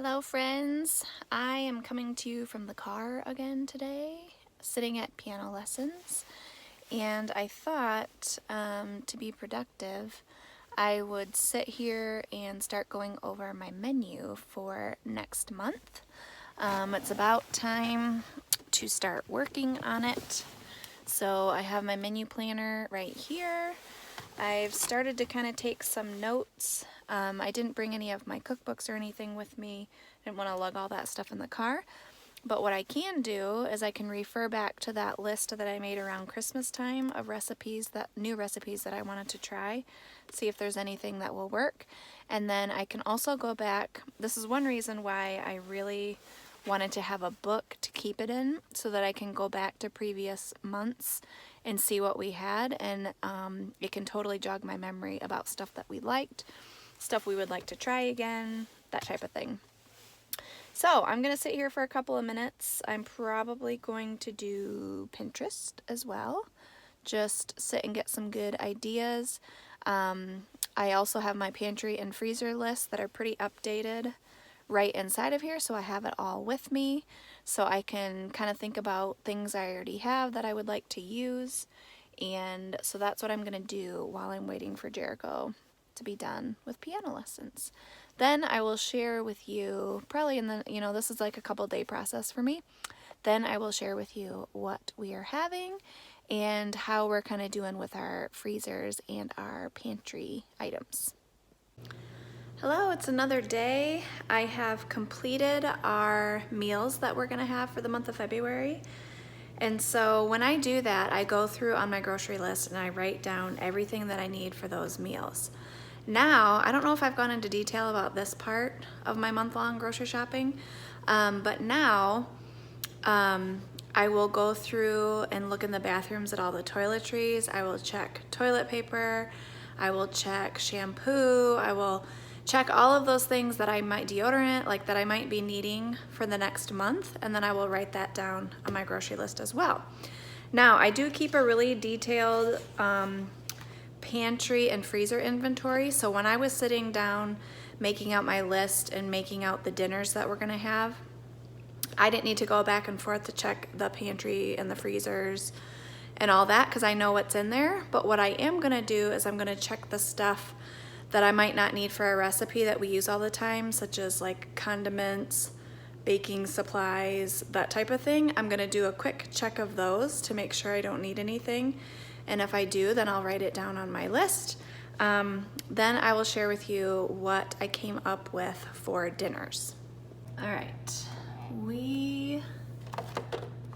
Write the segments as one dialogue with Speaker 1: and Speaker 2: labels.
Speaker 1: Hello friends, I am coming to you from the car again today, sitting at piano lessons, and I thought to be productive I would sit here and start going over my menu for next month. It's about time to start working on it. So I have my menu planner right here. I've started to kind of take some notes. I didn't bring any of my cookbooks or anything with me. I didn't want to lug all that stuff in the car. But what I can do is I can refer back to that list that I made around Christmas time of recipes, new recipes that I wanted to try, see if there's anything that will work. And then I can also go back. This is one reason why I really wanted to have a book to keep it in, so that I can go back to previous months and see what we had, and it can totally jog my memory about stuff that we liked, stuff we would like to try again, that type of thing. So I'm gonna sit here for a couple of minutes. I'm probably going to do Pinterest as well, just sit and get some good ideas. I also have my pantry and freezer lists that are pretty updated right inside of here, so I have it all with me, so I can kind of think about things I already have that I would like to use. And so that's what I'm gonna do while I'm waiting for Jericho to be done with piano lessons. Then I will share with you, probably in the, this is like a couple day process for me. Then I will share with you what we are having and how we're kind of doing with our freezers and our pantry items. Hello, it's another day. I have completed our meals that we're gonna have for the month of February. And so when I do that, I go through on my grocery list and I write down everything that I need for those meals. Now, I don't know if I've gone into detail about this part of my month-long grocery shopping, but now I will go through and look in the bathrooms at all the toiletries. I will check toilet paper. I will check shampoo. I will check all of those things that I might, deodorant, like that I might be needing for the next month, and then I will write that down on my grocery list as well. Now, I do keep a really detailed pantry and freezer inventory, so when I was sitting down making out my list and making out the dinners that we're gonna have, I didn't need to go back and forth to check the pantry and the freezers and all that, because I know what's in there. But what I am gonna do is I'm gonna check the stuff that I might not need for a recipe that we use all the time, such as like condiments, baking supplies, that type of thing. I'm gonna do a quick check of those to make sure I don't need anything. And if I do, then I'll write it down on my list. Then I will share with you what I came up with for dinners. All right,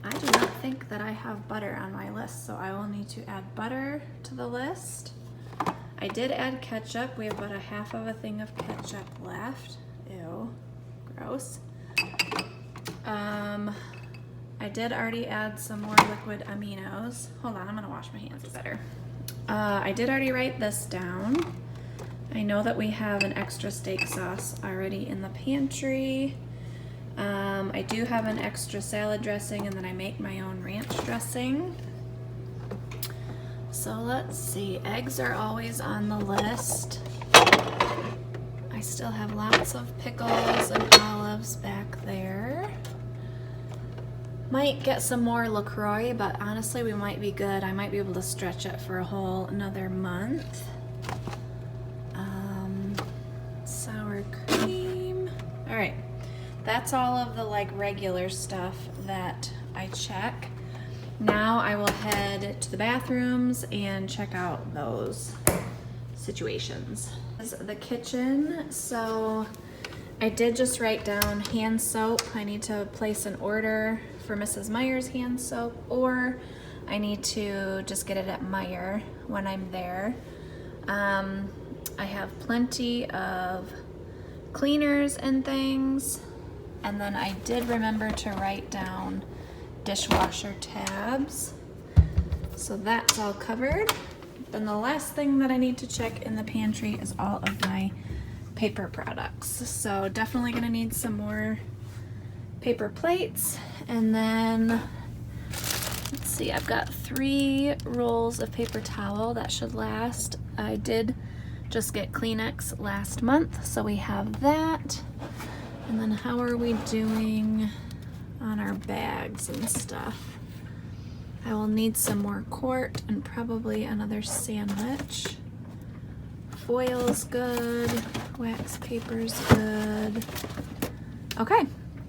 Speaker 1: I do not think that I have butter on my list, so I will need to add butter to the list. I did add ketchup. We have about a half of a thing of ketchup left. Ew, gross. I did already add some more liquid aminos. Hold on, I'm gonna wash my hands better. I did already write this down. I know that we have an extra steak sauce already in the pantry. I do have an extra salad dressing, and then I make my own ranch dressing. So let's see, eggs are always on the list. I still have lots of pickles and olives back there. Might get some more LaCroix, but honestly we might be good. I might be able to stretch it for a whole another month. Sour cream. All right, that's all of the like regular stuff that I check. Now I will head to the bathrooms and check out those situations. This is the kitchen. So I did just write down hand soap. I need to place an order for Mrs. Meyer's hand soap, or I need to just get it at Meijer when I'm there. I have plenty of cleaners and things. And then I did remember to write down dishwasher tabs. So that's all covered. Then the last thing that I need to check in the pantry is all of my paper products. So definitely gonna need some more paper plates. And then, let's see, I've got 3 rolls of paper towel. That should last. I did just get Kleenex last month, so we have that. And And then how are we doing on our bags and stuff? I will need some more quart and probably another sandwich. Foil's good, wax paper's good. Okay,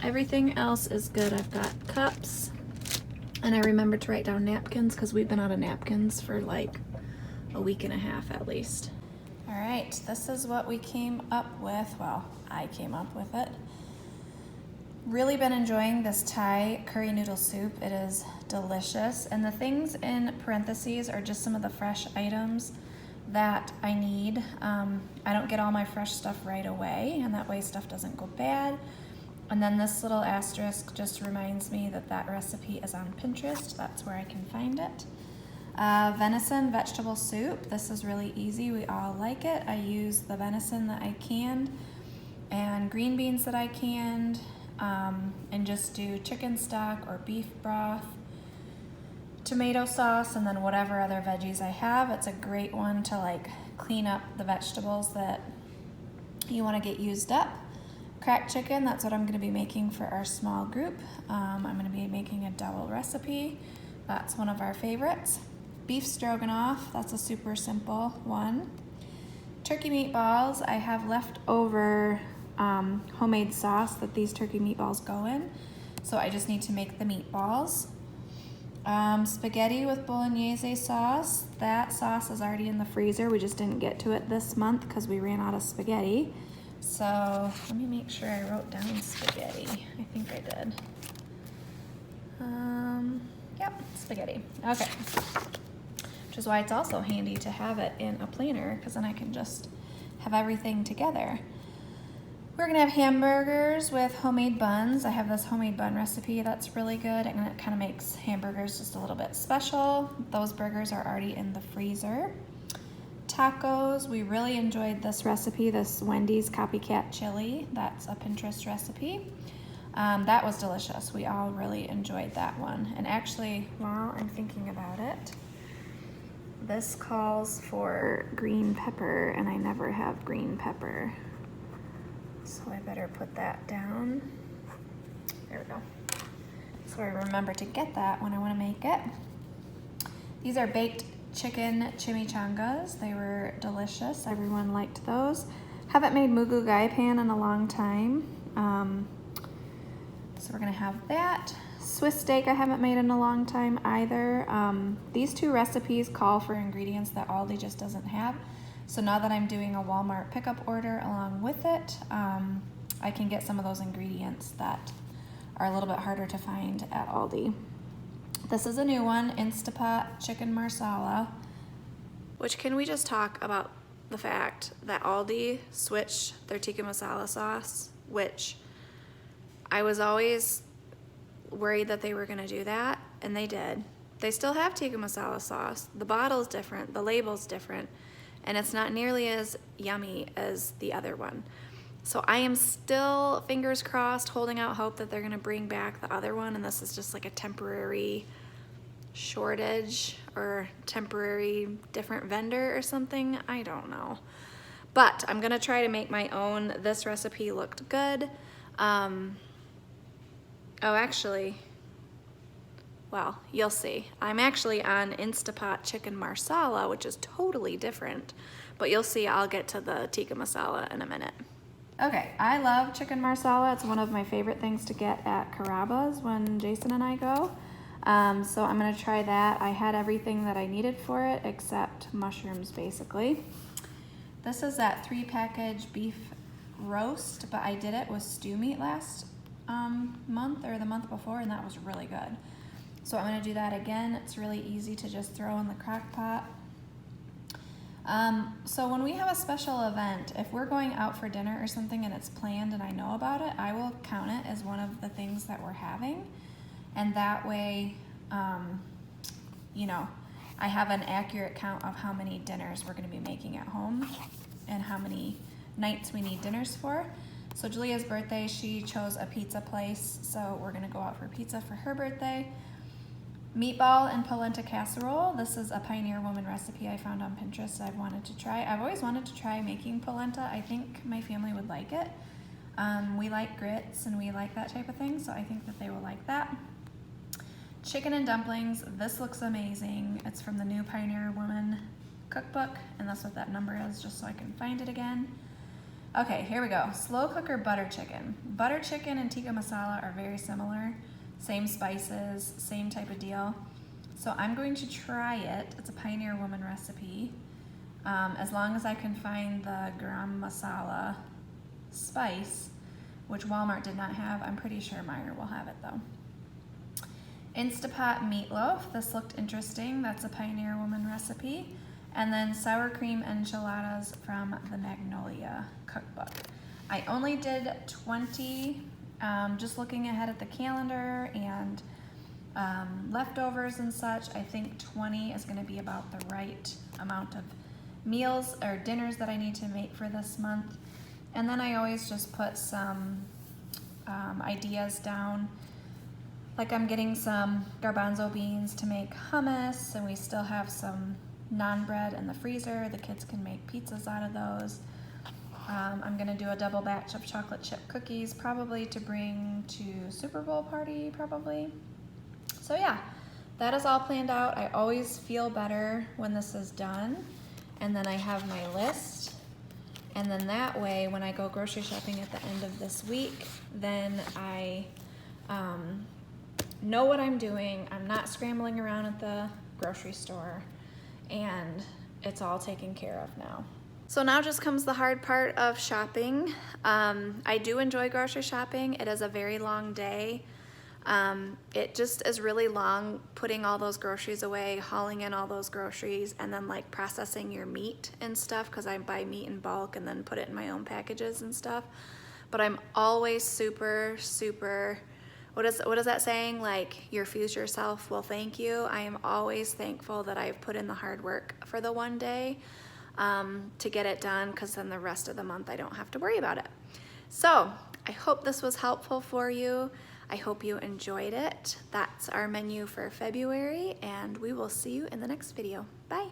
Speaker 1: everything else is good. I've got cups, and I remembered to write down napkins because we've been out of napkins for like a week and a half at least. All right, this is what we came up with. Well, I came up with it. Really been enjoying this Thai curry noodle soup. It is delicious, and the things in parentheses are just some of the fresh items that I need. I don't get all my fresh stuff right away, and that way stuff doesn't go bad. And then this little asterisk just reminds me that that recipe is on Pinterest. That's where I can find it. Venison vegetable soup. This is really easy. We all like it. I use the venison that I canned and green beans that I canned, and just do chicken stock or beef broth, tomato sauce, and then whatever other veggies I have. It's a great one to like clean up the vegetables that you want to get used up. Cracked chicken, that's what I'm going to be making for our small group. I'm going to be making a double recipe. That's one of our favorites. Beef stroganoff, that's a super simple one. Turkey meatballs, I have leftover homemade sauce that these turkey meatballs go in, so I just need to make the meatballs. Spaghetti with bolognese sauce. That sauce is already in the freezer. We just didn't get to it this month because we ran out of spaghetti. So let me make sure I wrote down spaghetti. I think I did. Yep, spaghetti. Okay. Which is why it's also handy to have it in a planner, because then I can just have everything together. We're gonna have hamburgers with homemade buns. I have this homemade bun recipe that's really good, and it kind of makes hamburgers just a little bit special. Those burgers are already in the freezer. Tacos, we really enjoyed this recipe, this Wendy's copycat chili. That's a Pinterest recipe. That was delicious. We all really enjoyed that one. And actually, while I'm thinking about it, this calls for green pepper, and I never have green pepper. So I better put that down. There we go. So I remember to get that when I want to make it. These are baked chicken chimichangas. They were delicious. Everyone liked those. Haven't made mugu gai pan in a long time. So we're gonna have that. Swiss steak I haven't made in a long time either. These two recipes call for ingredients that Aldi just doesn't have. So now that I'm doing a Walmart pickup order along with it, I can get some of those ingredients that are a little bit harder to find at Aldi. This is a new one, Instapot chicken marsala. Which, can we just talk about the fact that Aldi switched their tikka masala sauce, which I was always worried that they were gonna do that, and they did. They still have tikka masala sauce. The bottle's different, the label's different, and it's not nearly as yummy as the other one. So I am still, fingers crossed, holding out hope that they're gonna bring back the other one, and this is just like a temporary shortage or temporary different vendor or something. I don't know. But I'm gonna try to make my own. This recipe looked good. Oh, actually, well, you'll see. I'm actually on Instapot chicken marsala, which is totally different, but you'll see. I'll get to the tikka masala in a minute. Okay, I love chicken marsala. It's one of my favorite things to get at Carrabba's when Jason and I go. So I'm gonna try that. I had everything that I needed for it except mushrooms, basically. This is that 3-package beef roast, but I did it with stew meat last month or the month before, and that was really good. So I'm gonna do that again. It's really easy to just throw in the crock pot. So when we have a special event, if we're going out for dinner or something and it's planned and I know about it, I will count it as one of the things that we're having. And that way, you know, I have an accurate count of how many dinners we're gonna be making at home and how many nights we need dinners for. So Julia's birthday, she chose a pizza place, so we're gonna go out for pizza for her birthday. Meatball and polenta casserole. This is a Pioneer Woman recipe I found on Pinterest I've wanted to try. I've always wanted to try making polenta. I think my family would like it. We like grits and we like that type of thing, so I think that they will like that. Chicken and dumplings. This looks amazing. It's from the new Pioneer Woman cookbook, and that's what that number is, just so I can find it again. Okay, here we go. Slow cooker butter chicken. Butter chicken and tikka masala are very similar. Same spices, same type of deal. So I'm going to try it. It's a Pioneer Woman recipe. As long as I can find the garam masala spice, which Walmart did not have. I'm pretty sure Meijer will have it though. Instapot meatloaf. This looked interesting. That's a Pioneer Woman recipe. And then sour cream enchiladas from the Magnolia cookbook. I only did 20, just looking ahead at the calendar and leftovers and such. I think 20 is going to be about the right amount of meals or dinners that I need to make for this month. And then I always just put some ideas down. Like I'm getting some garbanzo beans to make hummus, and we still have some naan bread in the freezer. The kids can make pizzas out of those. I'm gonna do a double batch of chocolate chip cookies, probably to bring to Super Bowl party, probably. So yeah, that is all planned out. I always feel better when this is done. And then I have my list. And then that way, when I go grocery shopping at the end of this week, then I know what I'm doing. I'm not scrambling around at the grocery store, and it's all taken care of now. So now just comes the hard part of shopping. I do enjoy grocery shopping. It is a very long day. It just is really long putting all those groceries away, hauling in all those groceries, and then like processing your meat and stuff, because I buy meat in bulk and then put it in my own packages and stuff. But I'm always super, what is that saying? Like, your future self will thank you. I am always thankful that I've put in the hard work for the one day to get it done, because then the rest of the month I don't have to worry about it. So I hope this was helpful for you. I hope you enjoyed it. That's our menu for February, and we will see you in the next video. Bye.